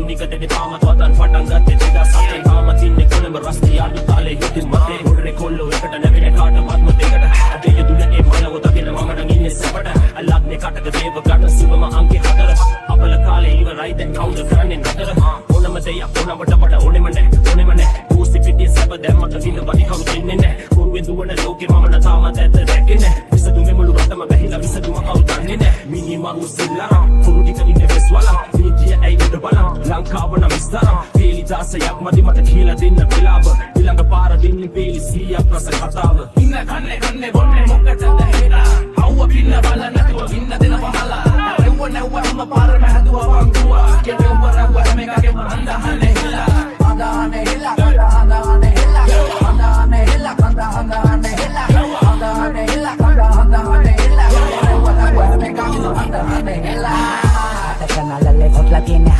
නිකටේ තාමත් වතන් පටන් ගත්තේ 2007 තාමත් ඉන්නේ කොළඹ රස්තිය අඩු තාලේ යුතු මතේ ගොඩේ කොල්ලෝ එකට නැවෙන කාටවත් දෙකට අද යදුන ඒ මලව තගෙන මම නම් ඉන්නේ සැපට අල්ලන්නේ කටක දේව ගන්න සුබම අංකේ 4 අපල කාලේ ඉවරයි දැන් කවුද කරන්නේ නතර ඕනම දෙයක් ඕනමට මට ඕනෙම නැහැ ඌසි පිටියේ සැප දැම්මට විඳ බඩි කවුරු දෙන්නේ නැහැ කුරුවෙන් දුවන ලෝකේ මම නම් තාමත් ඇත්ත දැක්කේ නැහැ විසඳුමේ මුළු රටම බැහිලා විසඳුම කවුද දන්නේ නැහැ මිනි මරු සිල්ලා කුරු ටික ඉන්නේ වෙස්වලා නීතිය ඇයිද බලන්න ලංකාව නම් ඉස්තරම් පීලි දාසයක් මදි මට කියලා දෙන්න වෙලාව ඊළඟ පාර දෙන්නේ පීලි 100ක් රස කතාව ඉන්න කන්නේ බොන්නේ මොකටද හෙලා අවුව පින්න බල නැතුව වින්න දෙන පහලා නැවුවම පාර මහදුව වංගුවා කෙටේ උඹරව මේකගේ අඳහනේ හෙලා අඳහනේ හෙලා අඳහනේ හෙලා අඳහනේ හෙලා අඳහනේ හෙලා අඳහනේ හෙලා අඳහනේ හෙලා නැවුවම මේකගේ අඳහනේ හෙලා Tekan alale kotla tiene